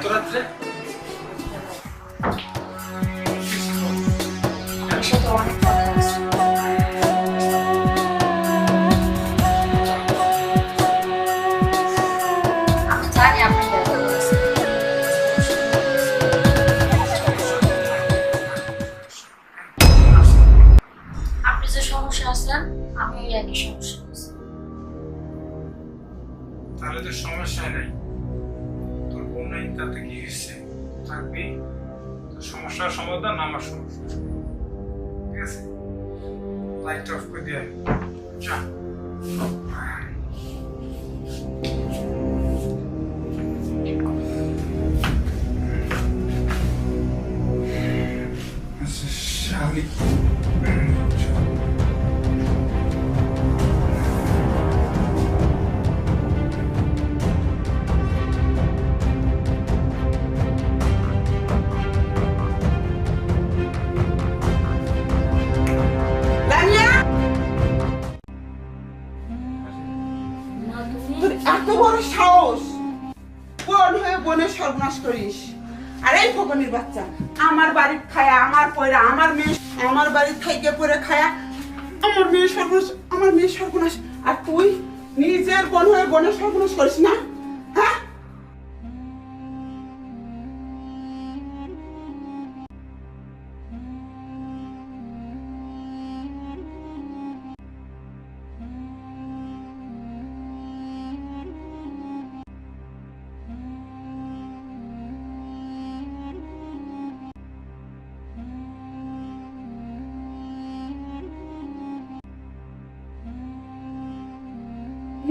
মধ্যরাত্রে আমার সাথে অনেক কথা আছে। আমি জানি আপনি ব্যথা পেয়েছেন। আপনি যে সমস্যা আছেন আমি ওই একই সমস্যা আছি। তাহলে তো সমস্যা নাই। তোর বোন নাই তাতে কি হচ্ছে? থাকবি তোর সমস্যার সমাধান আমার সমস্যা। ঠিক আছে, লাইট অফ করে দিয়ে যা। শালি না তুমি তোর এত বড় সাহস, বোন হয়ে বোনের সর্বনাশ করিস। আর এই ফকনির বাচ্চা আমার বাড়ির খায়া, আমার পয়রা, আমার মেয়ে আমার বাড়ির থাইকে পরে খায়া আমার মেয়ে সর্বনাশ, আমার মেয়ে সর্বনাশ। আর তুই নিজের বোন হয়ে বোনের সর্বনাশ করিস না? হ্যাঁ,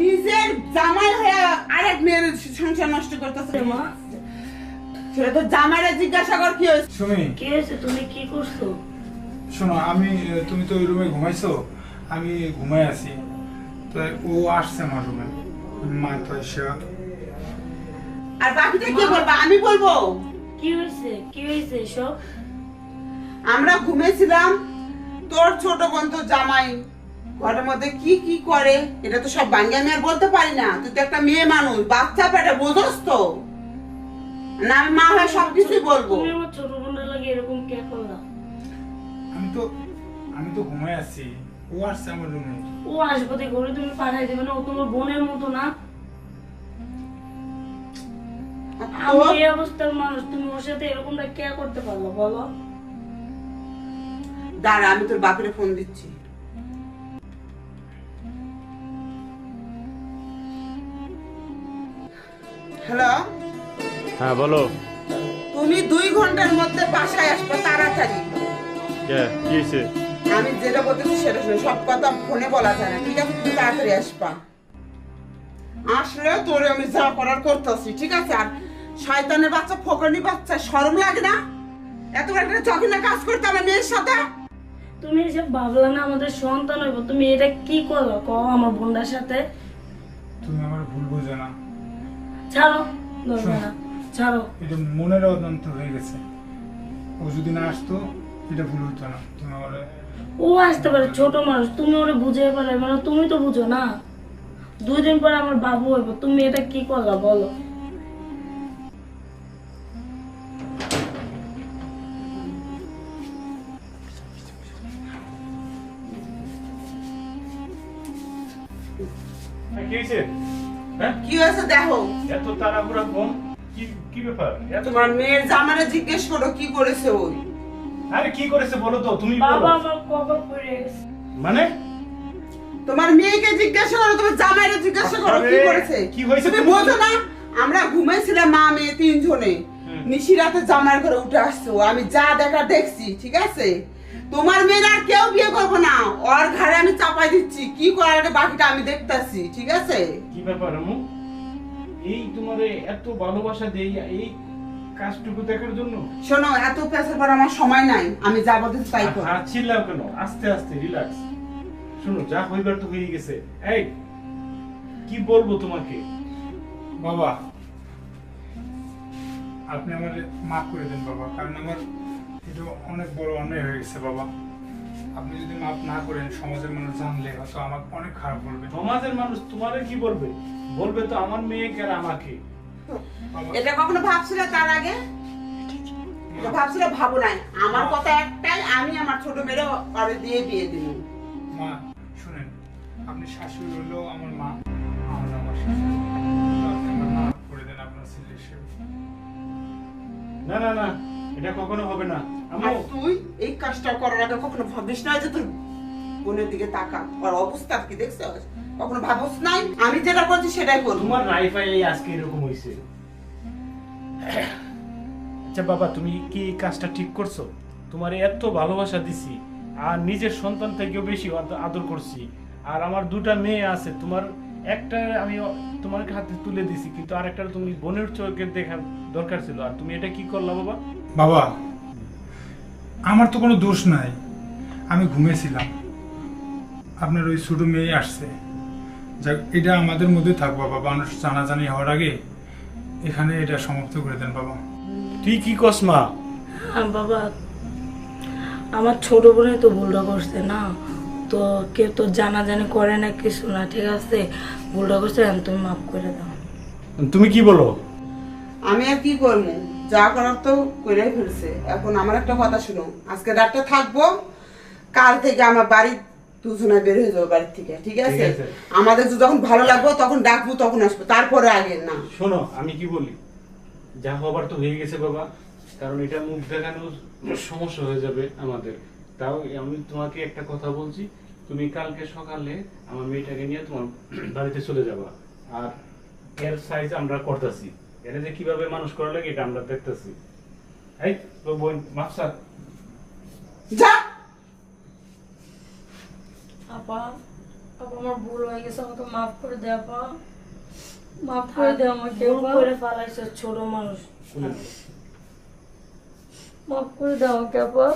নিজের জামাই হয়ে আরেক মেয়ের সংসার নষ্ট করতেছে। মা সেটা তো জামাইরা জিজ্ঞাসা কর কি হয়েছে। সুমি, কি হয়েছে? তুমি কি করছো? শোনো, তুমি তো ওই রুমে ঘুমাইছো, আমি ঘুমাই আছি। তো ও আসছে আমার রুমে, মা তো এসে আর বাকিটা কে বলবা? আমি বলবো। কি হয়েছে? কি হয়েছে এসব? আমরা ঘুমেছিলাম, তোর ছোট বোন তো জামাই ঘরের মধ্যে কি কি করে এটা তো সব বাঙ্গি আমি আর বলতে পারি না। তুই তো একটা মেয়ে মানুষ, বাচ্চা পেটে, বোঝস তো না? আমি মা হয়ে সবকিছুই বলবো। তুমি আমার ছোট বোনের লাগে এরকম কে করলা? আমি তো ঘুমাই আছি, ও আসছে আমার রুমে। ও আসবে তো ঘরে, তুমি পাঠাই দেবে না? ও তোমার বোনের মতো না? আমি এই অবস্থার মানুষ, তুমি ওর সাথে এরকমটা কে করতে পারলো বলো? দাঁড়া, আমি তোর বাপের ফোন দিচ্ছি। হ্যালো, হ্যাঁ বলো। তুমি 2 ঘন্টার মধ্যে বাসায় আসবে তাড়াতাড়ি। কি হয়েছে? আমি যেটা বলতেছি সেটা শুনে, সব কথা ফোনে বলা যায় না, ঠিক আছে? তুমি তাড়াতাড়ি আসবা। আসলে তোরে আমি যা করার করতেছি, ঠিক আছে? আর শয়তানের বাচ্চা, ফকরনি বাচ্চা, শরম লাগে না এত বড় একটা জঘন্য কাজ করতে আমার মেয়ের সাথে? তুমি এসব ভাবলা না আমাদের সন্তান হইব? তুমি এটা কি করলো কও আমার বোনটার সাথে? তুমি আমার ভুল বুঝো না, ছাড়ো, ধরবে না, ছাড়ো। এটা মনের অদন্ত হয়ে গেছে। ও যদি না আসতো এটা ভুল হতো না। তুমি আমার ও আসতে পারে, ছোট মানুষ, তুমি ওরে বুঝিয়ে পারবে মানে? তুমি তো বুঝো না। 2 দিন পরে আমার বাবু হইব, তুমি এটা কি করলা বলো? কি হয়েছে? হ্যাঁ, কি হয়েছে দেখো। এত তাড়াহুড়া কোন? কি কি ব্যাপার? তোমার মেয়ের জামারে জিজ্ঞেস করো কি করেছে ওই। আরে কি করেছে বলো তো, তুমি বাবা বলো। আমার কবর পড়ে গেছে। মানে তোমার মেয়েকে জিজ্ঞাসা করো, তোমার জামাইরে জিজ্ঞাসা করো কি আরে, করেছে। কি হয়েছে তুমি তুমি বোঝো বলো। না? আমরা ঘুমাইছিলাম মা মেয়ে 3 জনে, নিশিরাতে জামার ঘরে উঠে আসছো, আমি যা দেখা দেখছি, ঠিক আছে? তোমার মেয়ের আর কেউ বিয়ে করবো না, ওর ঘরে আমি চাপাই দিচ্ছি, কি করার বাকিটা আমি দেখতাছি, ঠিক আছে? কি ব্যাপার আমু? এই তোমারে এত ভালোবাসা দেই এই কাজটুকু দেখার জন্য? শোনো, এত পেছার পর আমার সময় নাই, আমি যা বলতেছি তাই করো। হাত ছিলাম কেন? আস্তে আস্তে রিল্যাক্স। শোনো, যা হইবার তো হয়ে গেছে। এই কি বলবো তোমাকে? বাবা, আপনি আমার মাফ করে দেন বাবা, কারণ আমার এটা অনেক বড় অন্যায় হয়ে গেছে বাবা। আপনি যদি মাফ না করেন সমাজের মানুষ জানলে হয়তো আমার অনেক খারাপ বলবে। সমাজের মানুষ তোমারে কি বলবে? বলবে তো আমার মেয়েকে আর আমাকে। এটা কখনো ভাবছিলে তার আগে? এটা ভাবছিলে? ভাবো নাই। আমার কথা একটাই, আমি আমার ছোট মেয়েরে ওরে দিয়ে বিয়ে দিব। মা শুনেন, আপনি শাশুড়ি হলেও আমার মা, আমার শাশুড়ি। আপনি আমার মা করে দেন আপনার ছেলে হিসেবে। না না না, এটা কখনো হবে না। আর আম্মু তুই এই কাজটা করার আগে কখনো ভাবিস না যে তোর বোনের দিকে তাকা, ওর অবস্থা কি দেখছিস? কখনো ভাবস নাই? আমি যেটা করছি সেটাই করবো। তোমার রাইফাই আজকে এরকম হইছে। আচ্ছা বাবা, তুমি কি কাজটা ঠিক করছো? তোমার এত ভালোবাসা দিছি, আর নিজের সন্তান থেকেও বেশি আদর করছি। আর আমার দুটা মেয়ে আছে, তোমার একটা আমি তোমার হাতে তুলে দিছি, কিন্তু আরেকটা তুমি বোনের চোখে দেখার দরকার ছিল। আর তুমি এটা কি করলা বাবা? বাবা, আমার তো কোনো দোষ নাই, আমি ঘুমিয়েছিলাম, আপনার ওই ছোট মেয়ে আসছে। যাক, এটা আমাদের মধ্যে থাক বাবা, মানুষ জানাজানি হওয়ার আগে এখানে এটা সমাপ্ত করে দেন বাবা। ঠিকই কস মা। হ্যাঁ বাবা, আমার ছোট বোনে তো ভুলটা করছে না, তো কেউ তো জানাজানি করে না কিছু না, ঠিক আছে? ভুলটা করছে, তুমি মাফ করে দাও। তুমি কি বলো? আমি আর কি করবো, যা করার তো করে ফেলছে। এখন আমার একটা কথা শুনো, আজকে রাতটা থাকবো, কাল থেকে আমার বাড়ির দুজনে বের হয়ে যাবো বাড়ির থেকে, ঠিক আছে? ঠিক আছে। আমাদের যখন ভালো লাগবো তখন ডাকবো, তখন আসবো, তারপরে আগে না। শোনো, আমি কি বলি, যা হবার তো হয়ে গেছে বাবা, কারণ এটা মুখ দেখানোর সমস্যা হয়ে যাবে আমাদের। তাও আমি তোমাকে একটা কথা বলছি, তুমি কালকে সকালে আমার মেয়েটাকে নিয়ে তোমার বাড়িতে চলে যাবা। আর এর সাইজ আমরা করতেছি, এটা যে কিভাবে মানুষ করা লাগে এটা আমরা দেখতেছি। এই তো বোন, মাফসা যা। আপা, আপা আমার ভুল হয়ে গেছে, আমাকে মাফ করে দে আপা, মাফ করে দে আমাকে। ভুল করে ফেলাইছে ছোট মানুষ, মাফ করে দাও আমাকে আপা।